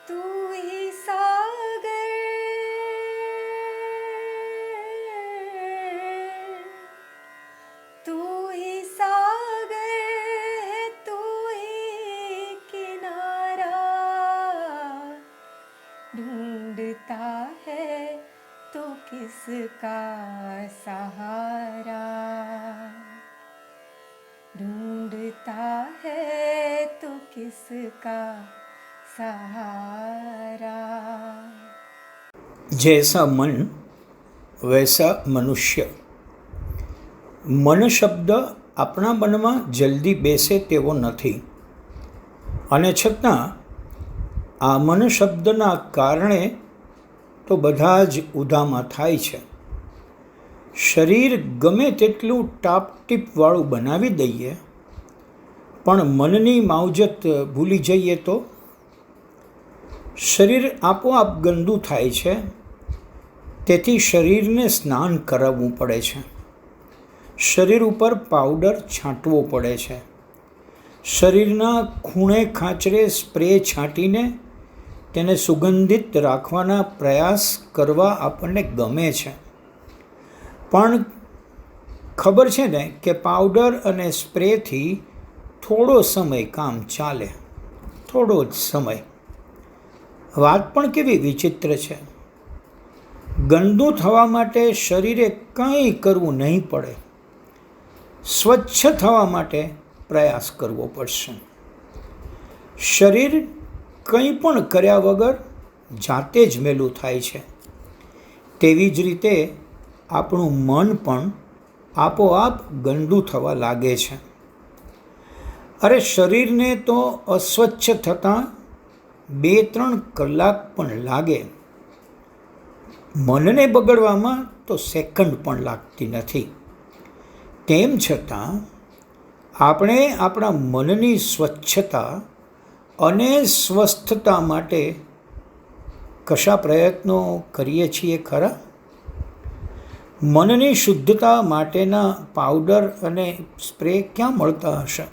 तू ही सागर तू ही सागर है तू ही किनारा ढूंढता है तो किसका सहारा ढूंढता है तो किसका सहारा। जैसा मन वैसा मनुष्य। મન શબ્દ આપણા મનમાં જલ્દી બેસે તેવો નથી અને છતાં આ મન શબ્દના કારણે તો બધા જ ઉધામાં થાય છે. શરીર ગમે તેટલું ટાપટીપવાળું બનાવી દઈએ પણ મનની માવજત ભૂલી જઈએ તો શરીર આપોઆપ ગંદુ થાય છે. તેથી શરીરને સ્નાન કરાવવું પડે છે. શરીર ઉપર પાવડર છાંટવો પડે છે. શરીરના ખૂણે ખાંચરે સ્પ્રે છાંટીને તેને સુગંધિત રાખવાના પ્રયાસ કરવા આપણને ગમે છે. પણ ખબર છે ને કે પાવડર અને સ્પ્રેથી થોડો સમય કામ ચાલે, થોડો જ સમય. વાત પણ કેવી વિચિત્ર છે. ગંદુ થવા માટે શરીરે કંઈ કરવું નહીં પડે, સ્વચ્છ થવા માટે પ્રયાસ કરવો પડશે. શરીર કંઈ પણ કર્યા વગર જાતે જ મેલું થાય છે. તેવી જ રીતે આપણું મન પણ આપોઆપ ગંદુ થવા લાગે છે. અરે શરીરને તો અસ્વચ્છ થતાં 2-3 કલાક પણ લાગે, મનને બગડવામાં તો સેકન્ડ પણ લાગતી નથી. તેમ છતાં આપણે આપણા મનની સ્વચ્છતા અને સ્વસ્થતા માટે કશા પ્રયત્નો કરીએ છીએ ખરા? મનની શુદ્ધતા માટેના પાવડર અને સ્પ્રે ક્યાં મળતા હશે?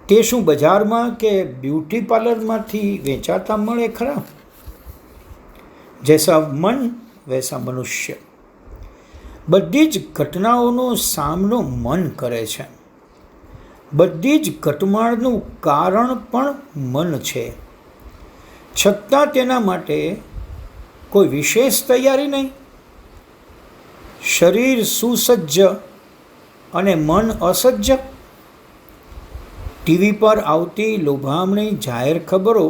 તે શું બજારમાં કે બ્યુટી પાર્લરમાંથી વેચાતા મળે ખરા? જૈસા મન વૈસા મનુષ્ય. બધી જ ઘટનાઓનો સામનો મન કરે છે. બધી જ ઘટમાળનું કારણ પણ મન છે. છતાં તેના માટે કોઈ વિશેષ તૈયારી નહીં. શરીર સુસજ્જ અને મન અસજ્જ. ટીવી પર આવતી લોભામણી જાહેર ખબરો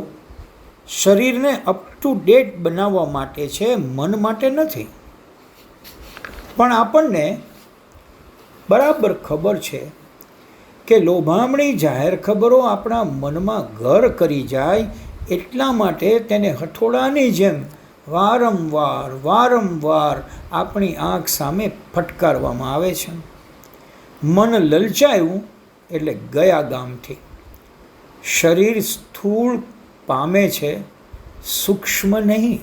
શરીરને અપ ટુ ડેટ બનાવવા માટે છે, મન માટે નથી. પણ આપણને બરાબર ખબર છે કે લોભામણી જાહેર ખબરો આપણા મનમાં ઘર કરી જાય એટલા માટે તેને હથોડાની જેમ વારંવાર આપણી આંખ સામે ફટકારવામાં આવે છે. મન લલચાયું એટલે ગયા ગામથી. શરીર સ્થૂળ પામે છે, સૂક્ષ્મ નહીં.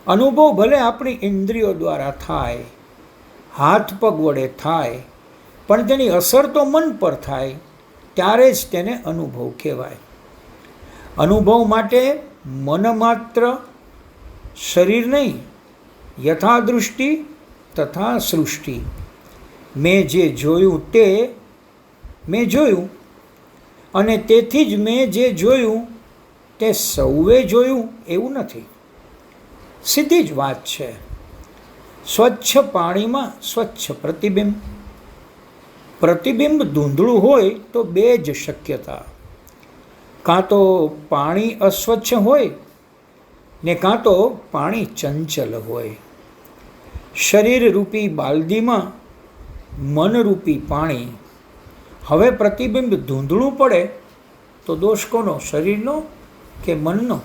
અનુભવ ભલે આપણી ઇન્દ્રિયો દ્વારા થાય, હાથ પગ વડે થાય, પણ તેની અસર તો મન પર થાય ત્યારે જ તેને અનુભવ કહેવાય. અનુભવ માટે મન માત્ર, શરીર નહીં. યથા દૃષ્ટિ તથા સૃષ્ટિ. મેં જે જોયું તે મેં જોયું અને તેથી જ મેં જે જોયું તે સૌએ જોયું એવું નથી. સીધી જ વાત છે. સ્વચ્છ પાણીમાં સ્વચ્છ પ્રતિબિંબ. પ્રતિબિંબ ધૂંધળું હોય તો 2 જ શક્યતા. કાં તો પાણી અસ્વચ્છ હોય ને કાં તો પાણી ચંચલ હોય. શરીરરૂપી બાલદીમાં મનરૂપી પાણી. હવે પ્રતિબિંબ ધૂંધળું પડે તો દોષ કોનો? શરીરનો કે મનનો?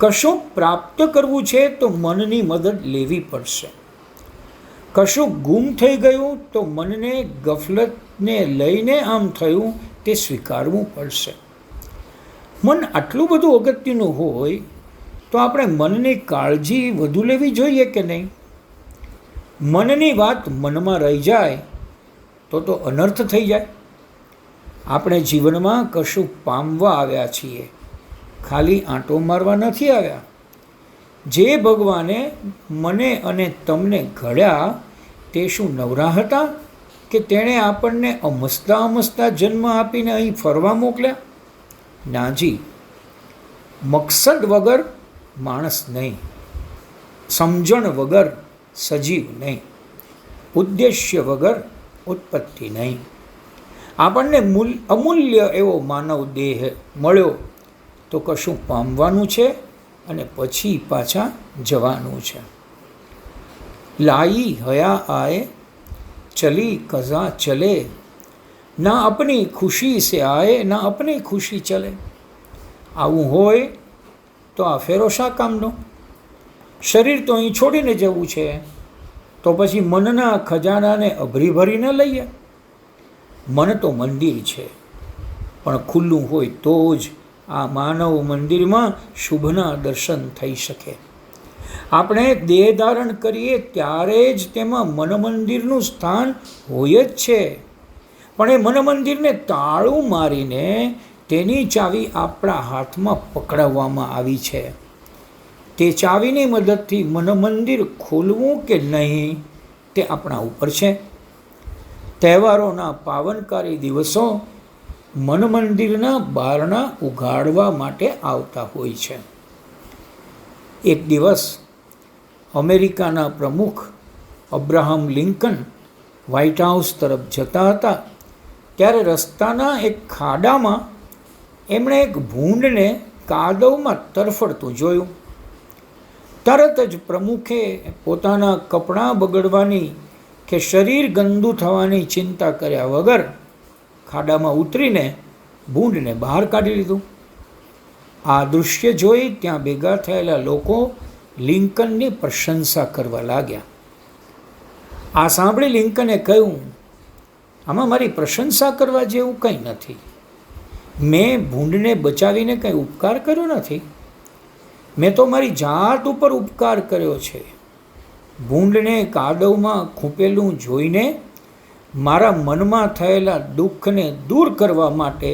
કશું પ્રાપ્ત કરવું છે તો મનની મદદ લેવી પડશે. કશું ગુમ થઈ ગયું તો મનને ગફલતને લઈને આમ થયું તે સ્વીકારવું પડશે. મન આટલું બધું અગત્યનું હોય તો આપણે મનની કાળજી વધુ લેવી જોઈએ કે નહીં? મનની વાત મનમાં રહી જાય તો અનર્થ થઈ જાય. આપણે જીવનમાં કશું પામવા આવ્યા છીએ, ખાલી આંટો મારવા નથી આવ્યા. જે ભગવાને મને અને તમને ઘડ્યા તે શું નવરા હતા કે તેણે આપણને અમસ્તા જન્મ આપીને અહીં ફરવા મોકલ્યા? નાજી, મકસદ વગર માણસ નહીં, સમજણ વગર સજીવ નહીં, ઉદ્દેશ્ય વગર ઉત્પત્તિ નહીં. આપણને અમૂલ્ય એવો માનવ દેહ મળ્યો તો કશું પામવાનું છે અને પછી પાછા જવાનું છે. લાઈ હયા આए ચલી કઝા ચલે, ના अपनी खुशी से आए ના अपनी खुशी ચલે. આવું હોય તો આ ફેરો શા કામનો? શરીર તો અહીં છોડીને જવું છે, તો પછી મનના ખજાનાને અભરી ભરીને લઈએ. મન તો મંદિર છે, પણ ખુલ્લું હોય તો જ આ માનવ મંદિરમાં શુભના દર્શન થઈ શકે. આપણે દેહ ધારણ કરીએ ત્યારે જ તેમાં મન મંદિરનું સ્થાન હોય જ છે, પણ એ મન મંદિરને તાળું મારીને તેની ચાવી આપણા હાથમાં પકડાવવામાં આવી છે. તે ચાવીની મદદથી મન મંદિર ખોલવું કે નહીં તે આપણા ઉપર છે. તહેવારોના પાવનકારી દિવસો મન મંદિરના બારણા ઉઘાડવા માટે આવતા હોય છે. એક દિવસ અમેરિકાના પ્રમુખ અબ્રાહમ લિંકન વ્હાઇટ હાઉસ તરફ જતા હતા, ત્યારે રસ્તાના એક ખાડામાં એમણે એક ભૂંડને કાદવમાં તરફડતું જોયું. તરત જ પ્રમુખે પોતાના કપડાં બગડવાની કે શરીર ગંદુ થવાની ચિંતા કર્યા વગર ખાડામાં ઉતરીને ભૂંડને બહાર કાઢી લીધું. આ દૃશ્ય જોઈ ત્યાં ભેગા થયેલા લોકો લિંકનની પ્રશંસા કરવા લાગ્યા. આ સાંભળી લિંકને કહ્યું, આમાં મારી પ્રશંસા કરવા જેવું કંઈ નથી. મેં ભૂંડને બચાવીને કંઈ ઉપકાર કર્યો નથી. મેં તો મારી જાત ઉપર ઉપકાર કર્યો છે. ભૂંડને કાદવમાં ખૂંપેલું જોઈને મારા મનમાં થયેલા દુઃખને દૂર કરવા માટે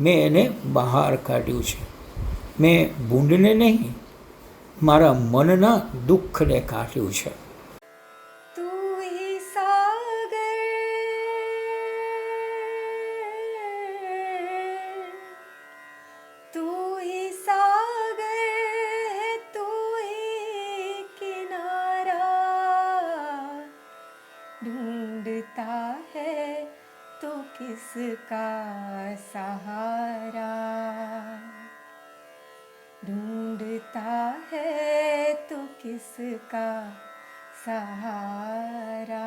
મેં એને બહાર કાઢ્યું છે. મેં ભૂંડને નહીં, મારા મનના દુઃખને કાઢ્યું છે. तू ही सागर तू ही सागर है तू ही किनारा ढूंढता है तो किसका सहारा ढूंढता है तो किसका सहारा